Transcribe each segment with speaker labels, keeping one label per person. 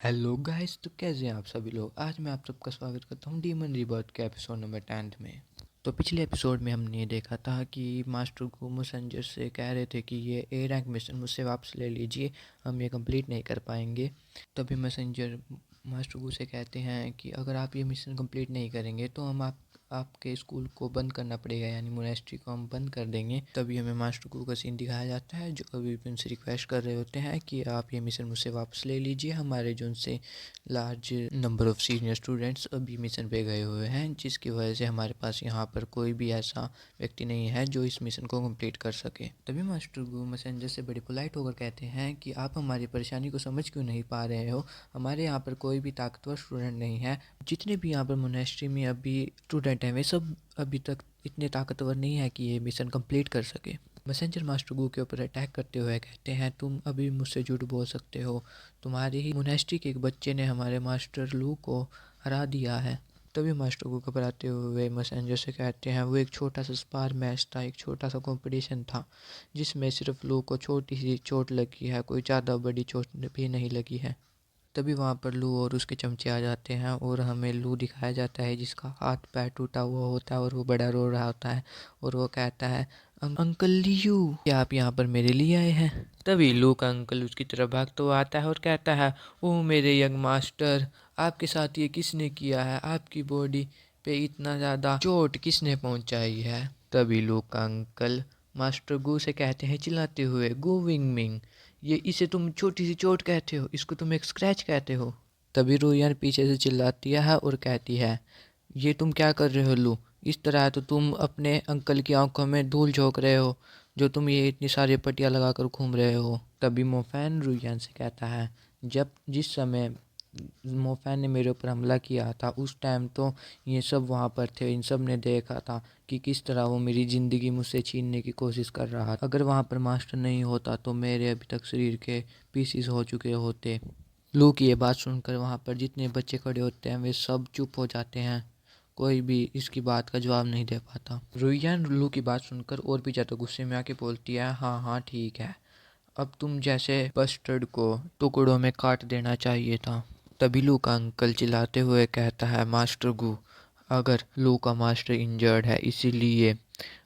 Speaker 1: Hello guys, तो कैसे हैं आप सभी लोग। आज मैं आप सबका स्वागत करता हूँ डीमन रीबर्थ के एपिसोड नंबर 10 में। तो पिछले एपिसोड में हमने देखा था कि मास्टर गू मैसेंजर से कह रहे थे कि ये ए रैंक मिशन मुझसे वापस ले लीजिए, हम ये कंप्लीट नहीं कर पाएंगे। तभी मैसेंजर मास्टर गू से कहते हैं कि अगर आप ये मिशन कंप्लीट नहीं करेंगे तो हम आपके स्कूल को बंद करना पड़ेगा, यानी मोनेस्ट्री को हम बंद कर देंगे। तभी हमें मास्टर गू का सीन दिखाया जाता है जो अभी भी उनसे रिक्वेस्ट कर रहे होते हैं कि आप ये मिशन मुझसे वापस ले लीजिए। हमारे जो उनसे large number of senior students अभी मिशन पे गए हुए हैं, जिसकी वजह से हमारे पास यहाँ पर कोई भी ऐसा व्यक्ति नहीं है जो इस मिशन को कंप्लीट कर सके। तभी मास्टर गू मैसेंजर से बड़े पोलाइट होकर कहते हैं कि आप हमारी परेशानी को समझ क्यों नहीं पा रहे हो। हमारे यहाँ पर कोई भी ताकतवर स्टूडेंट नहीं है। जितने भी यहाँ पर मोनेस्ट्री में अभी स्टूडेंट हैं वे सब अभी तक इतने ताकतवर नहीं है कि ये मिशन कंप्लीट कर सके। मैसेंजर मास्टर गू के ऊपर अटैक करते हुए कहते हैं, तुम अभी मुझसे झूठ बोल सकते हो। तुम्हारी ही मोनेस्ट्री के एक बच्चे ने हमारे मास्टर लू को हरा दिया है। तभी मास्टर को घबराते हुए मैसेंजर से कहते हैं, वो एक छोटा सा स्पार मैच था, एक छोटा सा कंपटीशन था जिसमें सिर्फ लू को छोटी सी चोट लगी है, कोई ज़्यादा बड़ी चोट भी नहीं लगी है। तभी वहाँ पर लू और उसके चमचे आ जाते हैं और हमें लू दिखाया जाता है जिसका हाथ पैर टूटा हुआ होता है और वो बड़ा रो रहा होता है और वो कहता है, अंकल लियू, क्या आप यहाँ पर मेरे लिए आए हैं?" तभी लू का अंकल उसकी तरफ भागता हुआ आता है और कहता है, ओह मेरे यंग मास्टर, आपके साथ ये किसने किया है? आपकी बॉडी पे इतना ज़्यादा चोट किसने पहुँचाई है? तभी लू का अंकल मास्टर गू से कहते हैं चिल्लाते हुए, गो विंग मिंग, ये इसे तुम छोटी सी चोट कहते हो, इसको तुम एक स्क्रैच कहते हो। तभी रोयान पीछे से चिल्लाती है और कहती है, ये तुम क्या कर रहे हो लू? इस तरह तो तुम अपने अंकल की आंखों में धूल झोंक रहे हो, जो तुम ये इतनी सारी पट्टियाँ लगाकर घूम रहे हो। तभी मोफैन रुयान से कहता है, जब जिस समय मोफैन ने मेरे ऊपर हमला किया था उस टाइम तो ये सब वहाँ पर थे, इन सब ने देखा था कि किस तरह वो मेरी ज़िंदगी मुझसे छीनने की कोशिश कर रहा था। अगर वहाँ पर मास्टर नहीं होता तो मेरे अभी तक शरीर के पीसीस हो चुके होते। लू की ये बात सुनकर वहाँ पर जितने बच्चे खड़े होते हैं वे सब चुप हो जाते हैं, कोई भी इसकी बात का जवाब नहीं दे पाता। रुयान लू की बात सुनकर और भी ज़्यादा गुस्से में आके बोलती है, हाँ हाँ ठीक है, अब तुम जैसे बस्टर्ड को टुकड़ों में काट देना चाहिए था। तभी लू का अंकल चिल्लाते हुए कहता है, मास्टर गू, अगर लू का मास्टर इंजर्ड है इसीलिए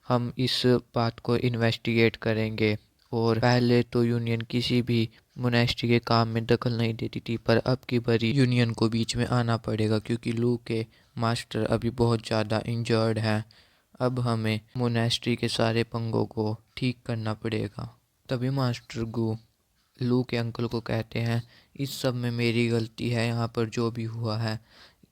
Speaker 1: हम इस बात को इन्वेस्टिगेट करेंगे। और पहले तो यूनियन किसी भी मोनेस्ट्री के काम में दखल नहीं देती थी, पर अब की बारी यूनियन को बीच में आना पड़ेगा क्योंकि लू के मास्टर अभी बहुत ज़्यादा इंजर्ड हैं। अब हमें मोनेस्ट्री के सारे पंगों को ठीक करना पड़ेगा। तभी मास्टर गू लू के अंकल को कहते हैं, इस सब में मेरी गलती है, यहाँ पर जो भी हुआ है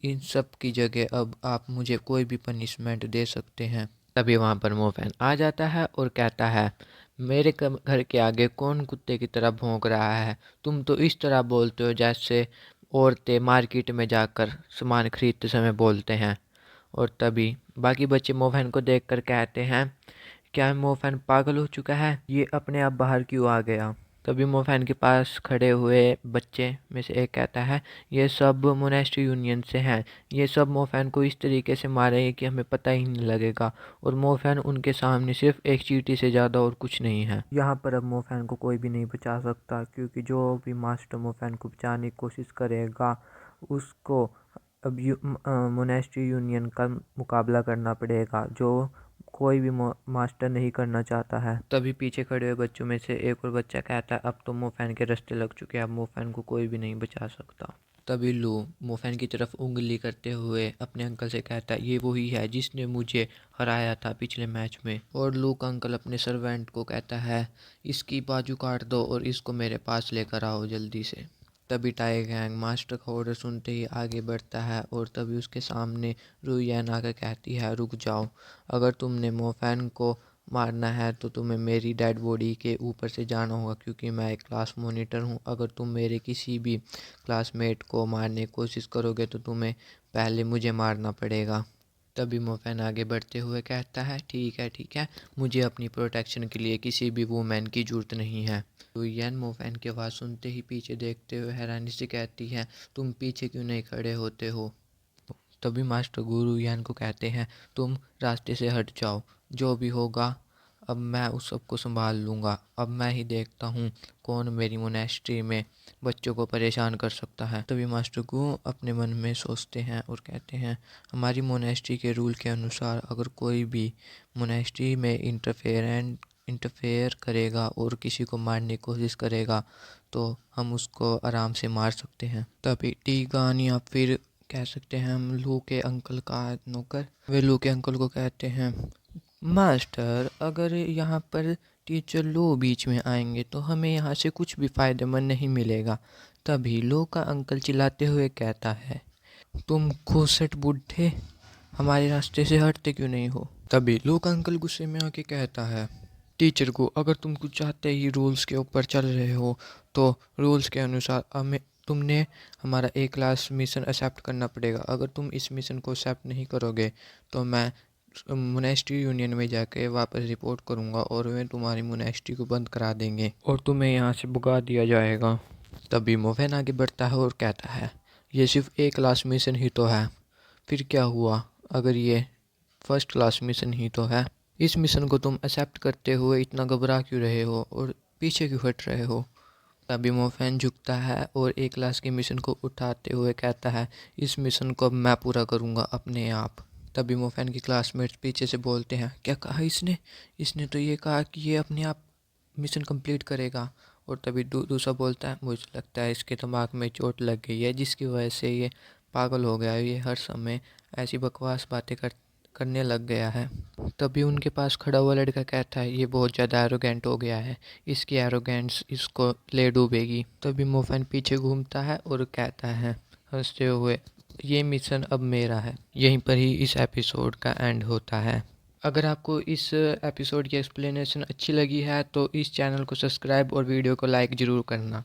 Speaker 1: इन सब की जगह अब आप मुझे कोई भी पनिशमेंट दे सकते हैं। तभी वहाँ पर मोफैन आ जाता है और कहता है, मेरे घर के आगे कौन कुत्ते की तरह भौंक रहा है? तुम तो इस तरह बोलते हो जैसे औरतें मार्केट में जाकर सामान खरीदते समय बोलते हैं। और तभी बाकी बच्चे मोफैन को देखकर कहते हैं, क्या मोफैन पागल हो चुका है? ये अपने आप बाहर क्यों आ गया? तभी मोफैन के पास खड़े हुए बच्चे में से एक कहता है, ये सब मोनेस्ट्री यूनियन से हैं, ये सब मोफैन को इस तरीके से मारेंगे कि हमें पता ही नहीं लगेगा। और मोफैन उनके सामने सिर्फ एक चींटी से ज़्यादा और कुछ नहीं है। यहाँ पर अब मोफैन को कोई भी नहीं बचा सकता क्योंकि जो भी मास्टर मोफैन को बचाने की कोशिश करेगा उसको अब मोनेस्ट्री यूनियन का मुकाबला करना पड़ेगा, जो कोई भी मास्टर नहीं करना चाहता है। तभी पीछे खड़े हुए बच्चों में से एक और बच्चा कहता है, अब तो मोफैन के रास्ते लग चुके हैं, अब मोफैन को कोई भी नहीं बचा सकता। तभी लू मोफैन की तरफ उंगली करते हुए अपने अंकल से कहता है, ये वही है जिसने मुझे हराया था पिछले मैच में। और लू का अंकल अपने सर्वेंट को कहता है, इसकी बाजू काट दो और इसको मेरे पास लेकर आओ जल्दी से। तभी टाई गैंग मास्टर का ऑर्डर सुनते ही आगे बढ़ता है और तभी उसके सामने रुयान आकर कहती है, रुक जाओ, अगर तुमने मोफैन को मारना है तो तुम्हें मेरी डेड बॉडी के ऊपर से जाना होगा क्योंकि मैं एक क्लास मॉनिटर हूँ। अगर तुम मेरे किसी भी क्लासमेट को मारने की कोशिश करोगे तो तुम्हें पहले मुझे मारना पड़ेगा। तभी मोफैन आगे बढ़ते हुए कहता है, ठीक है, मुझे अपनी प्रोटेक्शन के लिए किसी भी वूमेन की ज़रूरत नहीं है। तो यन मोफैन की आवाज़ सुनते ही पीछे देखते हुए हैरानी से कहती है, तुम पीछे क्यों नहीं खड़े होते हो? तभी मास्टर गुरु यान को कहते हैं, तुम रास्ते से हट जाओ, जो भी होगा अब मैं उस सबको संभाल लूँगा। अब मैं ही देखता हूँ कौन मेरी मोनेस्ट्री में बच्चों को परेशान कर सकता है। तभी मास्टर गू अपने मन में सोचते हैं और कहते हैं, हमारी मोनेस्ट्री के रूल के अनुसार अगर कोई भी मोनेस्ट्री में इंटरफेयर करेगा और किसी को मारने की कोशिश करेगा तो हम उसको आराम से मार सकते हैं। तभी टीगान या फिर कह सकते हैं हम लू के अंकल का नौकर, वे लू के अंकल को कहते हैं, मास्टर अगर यहाँ पर टीचर लो बीच में आएंगे तो हमें यहाँ से कुछ भी फ़ायदेमंद नहीं मिलेगा। तभी लो का अंकल चिल्लाते हुए कहता है, तुम घूसट बूढ़े हमारे रास्ते से हटते क्यों नहीं हो। तभी लो का अंकल गुस्से में आके कहता है, टीचर को अगर तुम कुछ चाहते ही रूल्स के ऊपर चल रहे हो तो रूल्स के अनुसार हमें तुमने हमारा ए क्लास मिशन एक्सेप्ट करना पड़ेगा। अगर तुम इस मिशन को एक्सेप्ट नहीं करोगे तो मैं मोनेस्ट्री यूनियन में जाके वापस रिपोर्ट करूँगा और वे तुम्हारी मोनेस्ट्री को बंद करा देंगे और तुम्हें यहाँ से भगा दिया जाएगा। तभी मोफेन आगे बढ़ता है और कहता है, ये सिर्फ ए क्लास मिशन ही तो है, फिर क्या हुआ अगर ये फर्स्ट क्लास मिशन ही तो है। इस मिशन को तुम एक्सेप्ट करते हुए इतना घबरा क्यों रहे हो और पीछे क्यों हट रहे हो। तभी मोफेन झुकता है और ए क्लास के मिशन को उठाते हुए कहता है, इस मिशन को अब मैं पूरा करूँगा अपने आप। तभी मोफेन की क्लासमेट्स पीछे से बोलते हैं, क्या कहा इसने, इसने तो ये कहा कि ये अपने आप मिशन कंप्लीट करेगा। और तभी दूसरा बोलता है, मुझे लगता है इसके दिमाग में चोट लग गई है जिसकी वजह से ये पागल हो गया है, ये हर समय ऐसी बकवास बातें करने लग गया है। तभी उनके पास खड़ा हुआ लड़का कहता है, ये बहुत ज़्यादा एरोगेंट हो गया है, इसकी एरोगेंस इसको ले डूबेगी। तभी मोफेन पीछे घूमता है और कहता है हंसते हुए, ये मिशन अब मेरा है। यहीं पर ही इस एपिसोड का एंड होता है। अगर आपको इस एपिसोड की एक्सप्लेनेशन अच्छी लगी है तो इस चैनल को सब्सक्राइब और वीडियो को लाइक ज़रूर करना।